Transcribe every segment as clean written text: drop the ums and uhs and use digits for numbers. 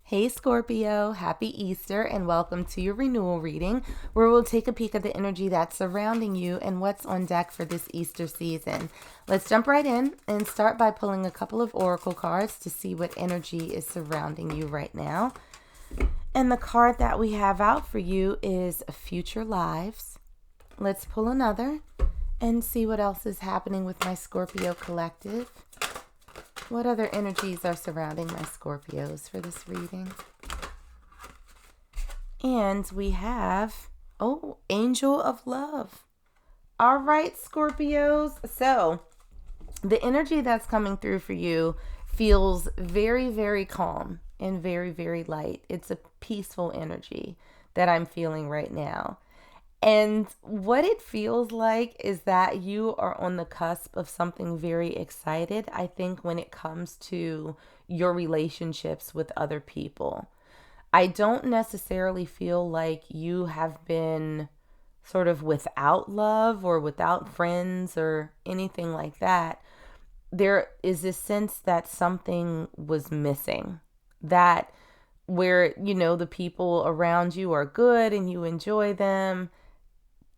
Hey Scorpio, happy Easter and welcome to your renewal reading where we'll take a peek at the energy that's surrounding you and what's on deck for this Easter season. Let's jump right in and start by pulling a couple of oracle cards to see what energy is surrounding you right now. And the card that we have out for you is Future Lives. Let's pull another and see what else is happening with my Scorpio collective. What other energies are surrounding my Scorpios for this reading? And we have, Angel of Love. All right, Scorpios. So the energy that's coming through for you feels very, very calm and very, very light. It's a peaceful energy that I'm feeling right now. And what it feels like is that you are on the cusp of something very excited, I think, when it comes to your relationships with other people. I don't necessarily feel like you have been sort of without love or without friends or anything like that. There is this sense that something was missing, that where, the people around you are good and you enjoy them.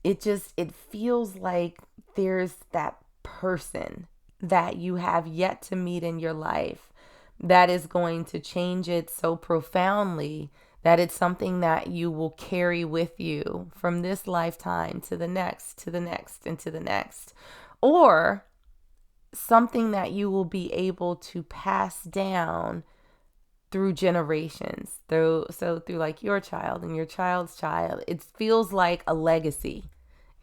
It feels like there's that person that you have yet to meet in your life that is going to change it so profoundly that it's something that you will carry with you from this lifetime to the next, to the next, and to the next. Or something that you will be able to pass down through generations, through like your child and your child's child. It feels like a legacy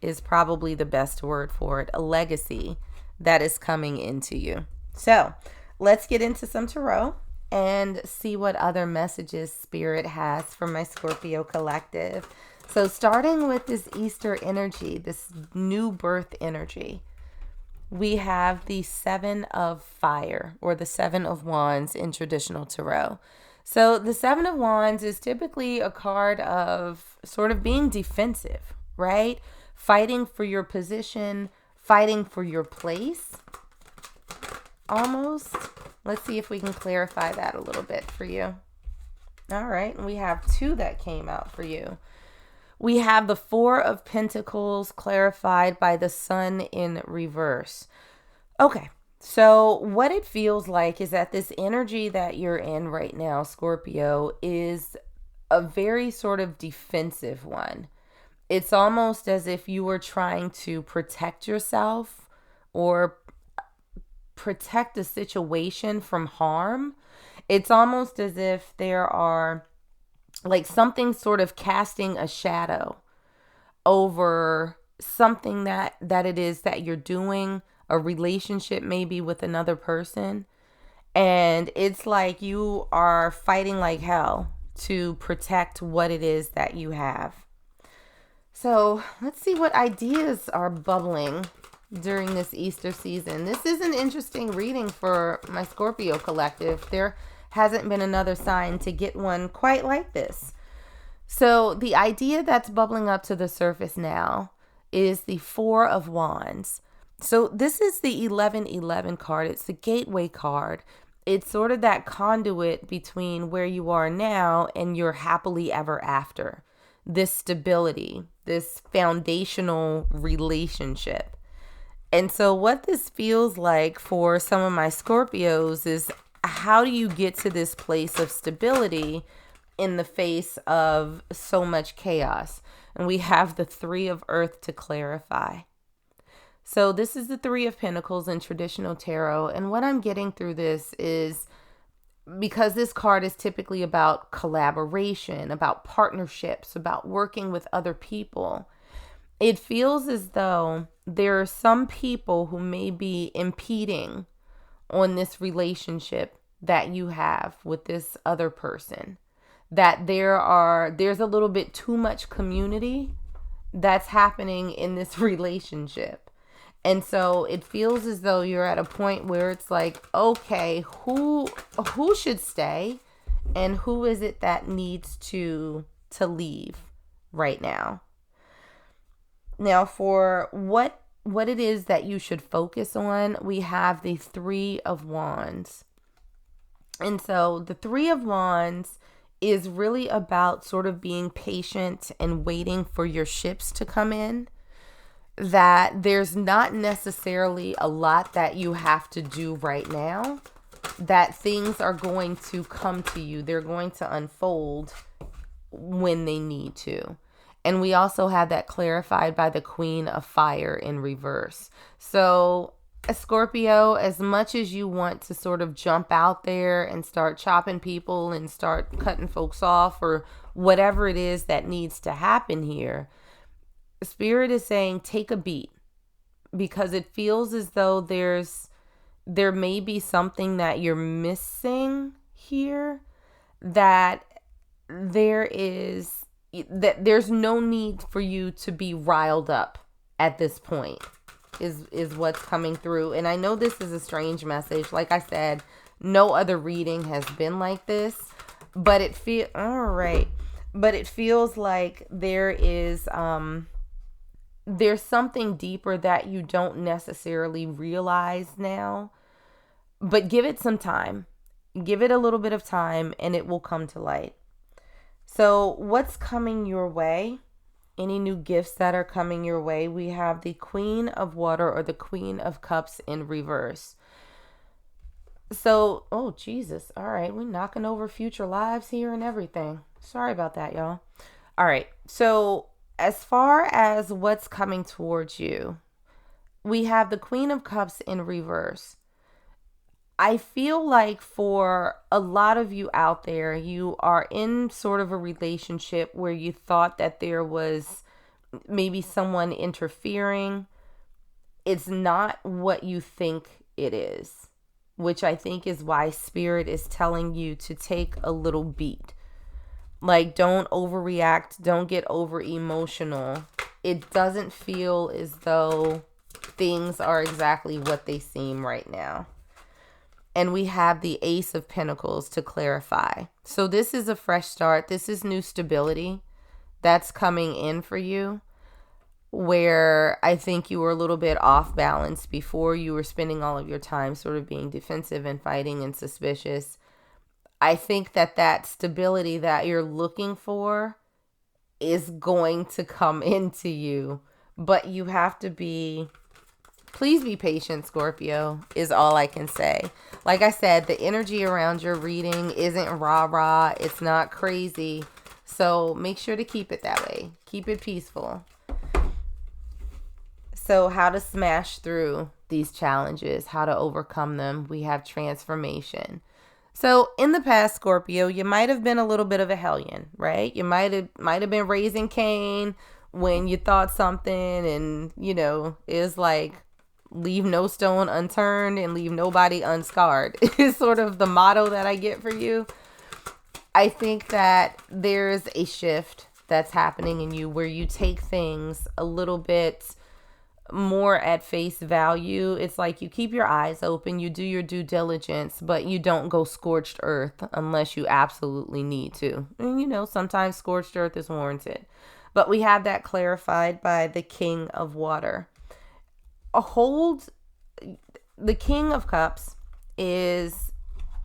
is probably the best word for it, a legacy that is coming into you. So let's get into some tarot and see what other messages Spirit has for my Scorpio collective. So starting with this Easter energy, this new birth energy, we have the Seven of Fire, or the Seven of Wands in traditional tarot. So the Seven of Wands is typically a card of sort of being defensive, right? Fighting for your position, fighting for your place, almost. Let's see if we can clarify that a little bit for you. All right, and we have two that came out for you. We have the Four of Pentacles clarified by the Sun in reverse. Okay, so what it feels like is that this energy that you're in right now, Scorpio, is a very sort of defensive one. It's almost as if you were trying to protect yourself or protect a situation from harm. It's almost as if there are like something sort of casting a shadow over something that it is that you're doing, a relationship maybe with another person. And it's like you are fighting like hell to protect what it is that you have. So let's see what ideas are bubbling during this Easter season. This is an interesting reading for my Scorpio collective. There hasn't been another sign to get one quite like this. So the idea that's bubbling up to the surface now is the Four of Wands. So this is the 1111 card. It's the gateway card. It's sort of that conduit between where you are now and your happily ever after. This stability, this foundational relationship. And so what this feels like for some of my Scorpios is, how do you get to this place of stability in the face of so much chaos? And we have the Three of Earth to clarify. So this is the Three of Pentacles in traditional tarot. And what I'm getting through this is, because this card is typically about collaboration, about partnerships, about working with other people, it feels as though there are some people who may be impeding on this relationship that you have with this other person. That there's a little bit too much community that's happening in this relationship. And so it feels as though you're at a point where it's like, okay, who should stay and who is it that needs to leave right now? Now, for what it is that you should focus on, we have the Three of Wands. And so the Three of Wands is really about sort of being patient and waiting for your ships to come in. That there's not necessarily a lot that you have to do right now. That things are going to come to you. They're going to unfold when they need to. And we also have that clarified by the Queen of Fire in reverse. So, Scorpio, as much as you want to sort of jump out there and start chopping people and start cutting folks off or whatever it is that needs to happen here, Spirit is saying take a beat, because it feels as though there may be something that you're missing here, that there's no need for you to be riled up at this point is what's coming through. And I know this is a strange message. Like I said, no other reading has been like this, but it feels like there's something deeper that you don't necessarily realize now, but give it some time. Give it a little bit of time and it will come to light. So what's coming your way? Any new gifts that are coming your way? We have the Queen of Water or the Queen of Cups in reverse. So, oh Jesus. All right. We're knocking over future lives here and everything. Sorry about that, y'all. All right. So as far as what's coming towards you, we have the Queen of Cups in reverse. I feel like for a lot of you out there, you are in sort of a relationship where you thought that there was maybe someone interfering. It's not what you think it is, which I think is why Spirit is telling you to take a little beat. Like, don't overreact. Don't get over emotional. It doesn't feel as though things are exactly what they seem right now. And we have the Ace of Pentacles to clarify. So this is a fresh start. This is new stability that's coming in for you, where I think you were a little bit off balance before. You were spending all of your time sort of being defensive and fighting and suspicious. I think that stability that you're looking for is going to come into you, but you have to please be patient, Scorpio, is all I can say. Like I said, the energy around your reading isn't rah-rah. It's not crazy. So make sure to keep it that way. Keep it peaceful. So how to smash through these challenges, how to overcome them. We have transformation. So in the past, Scorpio, you might have been a little bit of a hellion, right? You might have been raising Cain when you thought something and, is like, leave no stone unturned and leave nobody unscarred is sort of the motto that I get for you. I think that there's a shift that's happening in you where you take things a little bit more at face value. It's like you keep your eyes open, you do your due diligence, but you don't go scorched earth unless you absolutely need to. And sometimes scorched earth is warranted. But we have that clarified by the King of Water. The King of Cups is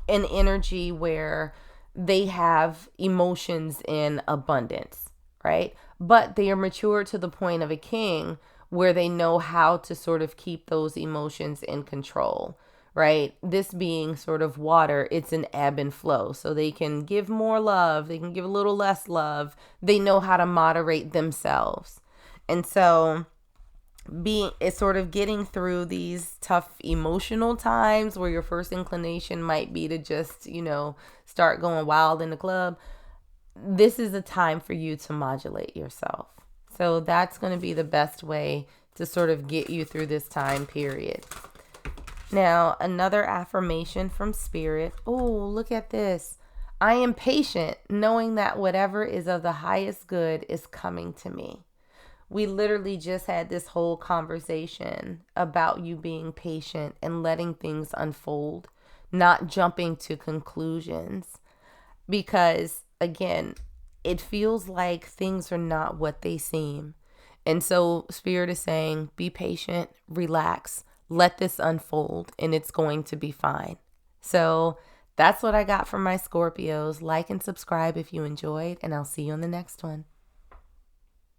an energy where they have emotions in abundance, right? But they are mature to the point of a king where they know how to sort of keep those emotions in control, right? This being sort of water, it's an ebb and flow. So they can give more love, they can give a little less love. They know how to moderate themselves. And so it's sort of getting through these tough emotional times where your first inclination might be to just, start going wild in the club. This is a time for you to modulate yourself. So that's going to be the best way to sort of get you through this time period. Now, another affirmation from Spirit. Oh, look at this. I am patient, knowing that whatever is of the highest good is coming to me. We literally just had this whole conversation about you being patient and letting things unfold, not jumping to conclusions. Because, again, it feels like things are not what they seem. And so Spirit is saying, be patient, relax, let this unfold, and it's going to be fine. So That's what I got from my Scorpios. Like and subscribe if you enjoyed, and I'll see you on the next one.